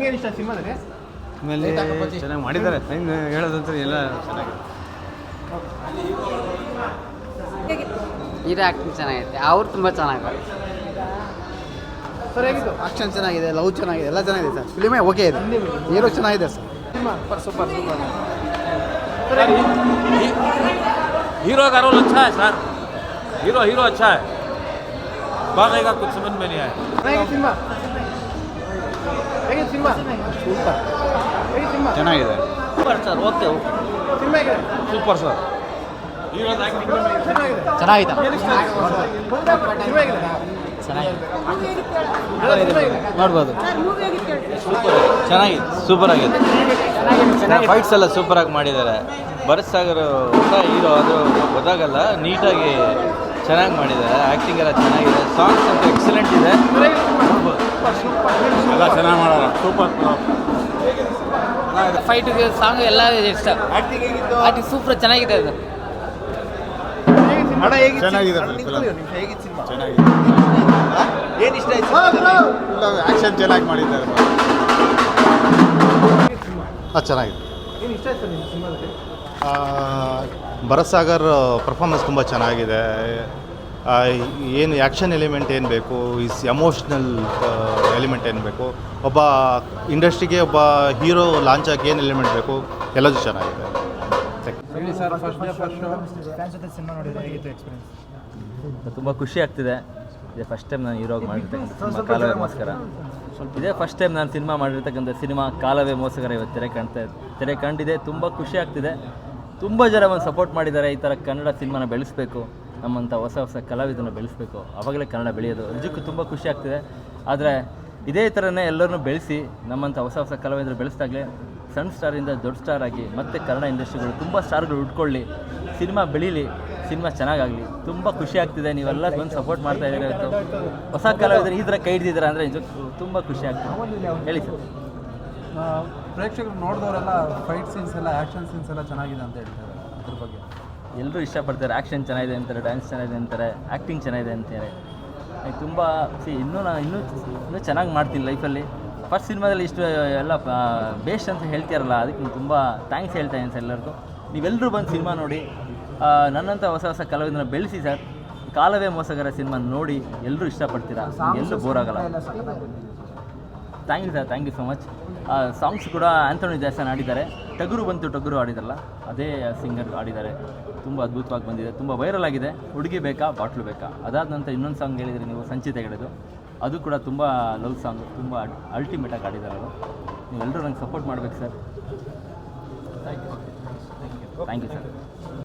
ನಿಮ್ಗೆ ಏನು ಇಷ್ಟ ಸಿನಿಮಾದಲ್ಲಿ? ಆಮೇಲೆ ಚೆನ್ನಾಗಿ ಮಾಡಿದ್ದಾರೆ, ಹೆಂಗೆ ಹೇಳೋದಂತ ಎಲ್ಲ ಚೆನ್ನಾಗಿದೆ. ಹೀರೋ ಆ್ಯಕ್ಟಿಂಗ್ ಚೆನ್ನಾಗೈತೆ, ಅವ್ರು ತುಂಬ ಚೆನ್ನಾಗಿದೆ ಸರ್. ಹೇಗಿತ್ತು? ಆಕ್ಷನ್ ಚೆನ್ನಾಗಿದೆ, ಲವ್ ಚೆನ್ನಾಗಿದೆ, ಎಲ್ಲ ಚೆನ್ನಾಗಿದೆ ಸರ್. ಫಿಲ್ಮೇ ಓಕೆ ಇದೆ, ಹೀರೋ ಚೆನ್ನಾಗಿದೆ ಸರ್. ಸೂಪರ್. हीरो का रोल अच्छा है सर, हीरो अच्छा है, बाकी का कुछ समझ में नहीं आया. ಹೇಗೆ ಸಿನಿಮಾ? ಸೂಪರ್ ಹೇಗೆ ಸಿನಿಮಾ? ಚೆನ್ನಾಗಿದೆ. ಸೂಪರ್ ಸರ್, ಓಕೆ ಸಿನಿಮಾ ಹೇಗಿದೆ? ಸೂपर सर, हीरो एक्टिंग ಚೆನ್ನಾಗಿದೆ. ಚೆನ್ನಾಗಿದೆ. ಸಿನಿಮಾ ಹೇಗಿದೆ? ನೋಡ್ಬೋದು. ಚೆನ್ನಾಗಿದೆ, ಸೂಪರ್ ಆಗಿದೆ. ಫೈಟ್ಸ್ ಎಲ್ಲ ಸೂಪರಾಗಿ ಮಾಡಿದ್ದಾರೆ. ಭರತ್ ಸಾಗರ್ ಹೊಸ ಹೀರೋ ಅದು ಗೊತ್ತಾಗಲ್ಲ, ನೀಟಾಗಿ ಚೆನ್ನಾಗಿ ಮಾಡಿದ್ದಾರೆ. ಆ್ಯಕ್ಟಿಂಗ್ ಎಲ್ಲ ಚೆನ್ನಾಗಿದೆ, ಸಾಂಗ್ಸ್ ಅಂತೂ ಎಕ್ಸಲೆಂಟ್ ಇದೆ. ಎಲ್ಲ ಚೆನ್ನಾಗಿ ಮಾಡೋಣ, ಸೂಪರ್. ಫೈಟಿಗೆ ಸಾಂಗ್ ಎಲ್ಲ ಇಷ್ಟ. ಆಕ್ಟಿಂಗ್ ಹೇಗಿತ್ತು? ಆ್ಯಕ್ಟಿಂಗ್ ಸೂಪರ್ ಚೆನ್ನಾಗಿದೆ ಅದು. ಅಣ್ಣ ಹೇಗಿತ್ತು? ಚೆನ್ನಾಗಿದೆ ಹೇಗಿತ್ತು ಸಿನಿಮಾ? ಚೆನ್ನಾಗಿದೆ. ಏನು ಇಷ್ಟ ಆಯ್ತು? ಆ್ಯಕ್ಷನ್ ಚೆನ್ನಾಗಿ ಮಾಡಿದ್ದಾರೆ. ಚೆನ್ನಾಗಿದೆ. ಏನು ಇಷ್ಟ ಆಯ್ತು ನಿಮ್ಮ ಸಿನಿಮಾದಲ್ಲಿ? ಭರತ್ ಸಾಗರ್ ಪರ್ಫಾರ್ಮೆನ್ಸ್ ತುಂಬ ಚೆನ್ನಾಗಿದೆ. ಏನು ಆ್ಯಕ್ಷನ್ ಎಲಿಮೆಂಟ್ ಏನು ಬೇಕು, ಇಸ್ ಎಮೋಷ್ನಲ್ ಎಲಿಮೆಂಟ್ ಏನು ಬೇಕು, ಒಬ್ಬ ಇಂಡಸ್ಟ್ರಿಗೆ ಒಬ್ಬ ಹೀರೋ ಲಾಂಚ್ ಆಗಿ ಏನು ಎಲಿಮೆಂಟ್ ಬೇಕು, ಎಲ್ಲದೂ ಚೆನ್ನಾಗಿದೆ. ತುಂಬ ಖುಷಿ ಆಗ್ತಿದೆ. ಇದೇ ಫಸ್ಟ್ ಟೈಮ್ ನಾನು ಹೀರೋಗಿ ಮಾಡಿರ್ತಕ್ಕಂಥ ಸಿನಿಮಾ ಕಾಲವೇ ಮೋಸಕರ. ಇದೇ ಫಸ್ಟ್ ಟೈಮ್ ನಾನು ಸಿನಿಮಾ ಮಾಡಿರ್ತಕ್ಕಂಥ ಸಿನಿಮಾ ಕಾಲವೇ ಮೋಸಕರ ಇವತ್ತು ತೆರೆ ಕಂಡಿದೆ. ತುಂಬ ಖುಷಿ ಆಗ್ತಿದೆ. ತುಂಬ ಜನ ಒಂದು ಸಪೋರ್ಟ್ ಮಾಡಿದ್ದಾರೆ. ಈ ಥರ ಕನ್ನಡ ಸಿನಿಮಾನ ಬೆಳೆಸಬೇಕು, ನಮ್ಮಂಥ ಹೊಸ ಕಲಾವಿದನ್ನು ಬೆಳೆಸಬೇಕು, ಆವಾಗಲೇ ಕನ್ನಡ ಬೆಳೆಯೋದು. ನಿಜಕ್ಕೂ ತುಂಬ ಖುಷಿ ಆಗ್ತಿದೆ. ಆದರೆ ಇದೇ ಥರನೇ ಎಲ್ಲರನ್ನೂ ಬೆಳೆಸಿ ನಮ್ಮಂಥ ಹೊಸ ಕಲಾವಿದರು ಬೆಳೆಸಿದಾಗಲೇ ಸಣ್ಣ ಸ್ಟಾರಿಂದ ದೊಡ್ಡ ಸ್ಟಾರ್ ಆಗಿ ಮತ್ತೆ ಕನ್ನಡ ಇಂಡಸ್ಟ್ರಿಗಳು ತುಂಬ ಸ್ಟಾರ್ಗಳು ಉಟ್ಕೊಳ್ಳಿ, ಸಿನಿಮಾ ಬೆಳೀಲಿ, ಸಿನಿಮಾ ಚೆನ್ನಾಗಾಗಲಿ. ತುಂಬ ಖುಷಿ ಆಗ್ತಿದೆ. ನೀವೆಲ್ಲ ಬಂದು ಸಪೋರ್ಟ್ ಮಾಡ್ತಾ ಇದ್ದೀರ. ಇವತ್ತು ಹೊಸ ಕಲಾವಿದರು ಈ ಥರ ಕೈ ಹಿಡಿದಿದ್ದಾರೆ ಅಂದರೆ ನಿಜಕ್ಕೂ ತುಂಬ ಖುಷಿ ಆಗ್ತಿದೆ. ಹೇಳಿ ಸರ್. ಪ್ರೇಕ್ಷಕರು ನೋಡಿದವರೆಲ್ಲ ಫೈಟ್ ಸೀನ್ಸ್ ಎಲ್ಲ, ಆ್ಯಕ್ಷನ್ ಸೀನ್ಸ್ ಎಲ್ಲ ಚೆನ್ನಾಗಿದೆ ಅಂತ ಹೇಳ್ತಾರೆ. ಅದ್ರ ಬಗ್ಗೆ ಎಲ್ಲರೂ ಇಷ್ಟಪಡ್ತಾರೆ. ಆ್ಯಕ್ಷನ್ ಚೆನ್ನಾಗಿದೆ ಅಂತಾರೆ, ಡ್ಯಾನ್ಸ್ ಚೆನ್ನಾಗಿದೆ ಅಂತಾರೆ, ಆ್ಯಕ್ಟಿಂಗ್ ಚೆನ್ನಾಗಿದೆ ಅಂತಾರೆ. ತುಂಬ ಇನ್ನೂ ಚೆನ್ನಾಗಿ ಮಾಡ್ತೀನಿ ಲೈಫಲ್ಲಿ. ಫಸ್ಟ್ ಸಿನಿಮಾದಲ್ಲಿ ಇಷ್ಟು ಎಲ್ಲ ಬೇಸ್ಟ್ ಅಂತ ಹೇಳ್ತೀರಲ್ಲ, ಅದಕ್ಕೆ ನೀವು ತುಂಬ ಥ್ಯಾಂಕ್ಸ್ ಹೇಳ್ತಾ ಇದ್ದೀನಿ ಸರ್ ಎಲ್ಲರಿಗೂ. ನೀವೆಲ್ಲರೂ ಬಂದು ಸಿನಿಮಾ ನೋಡಿ, ನನ್ನಂಥ ಹೊಸ ಕಲಾವಿದನ್ನ ಬೆಳೆಸಿ ಸರ್. ಕಾಲವೇ ಮೋಸಗಾರ ಸಿನಿಮಾ ನೋಡಿ ಎಲ್ಲರೂ ಇಷ್ಟಪಡ್ತೀರಾ, ಎಲ್ಲೂ ಬೋರ್ ಆಗಲ್ಲ. Thank you sir, thank you so much. Songs ಕೂಡ ಆಂಥೋನಿ ದಾಸನ್ ಆಡಿದ್ದಾರೆ. ಟಗರು ಆಡಿದಾರಲ್ಲ, ಅದೇ ಸಿಂಗರ್ ಆಡಿದ್ದಾರೆ. ತುಂಬ ಅದ್ಭುತವಾಗಿ ಬಂದಿದೆ, ತುಂಬ ವೈರಲ್ ಆಗಿದೆ. ಹುಡುಗಿ ಬೇಕಾ ಬಾಟ್ಲು ಬೇಕಾ, ಅದಾದ ನಂತರ ಇನ್ನೊಂದು ಸಾಂಗ್ ಹೇಳಿದರೆ ನೀವು ಸಂಚಿತೆಗಳಿದು, ಅದು ಕೂಡ ತುಂಬ ಲವ್ ಸಾಂಗ್, ತುಂಬ ಅಲ್ಟಿಮೇಟಾಗಿ ಆಡಿದ್ದಾರೆ ಅವರು. ನೀವೆಲ್ಲರೂ ನಂಗೆ ಸಪೋರ್ಟ್ ಮಾಡಬೇಕು ಸರ್. Thank you sir.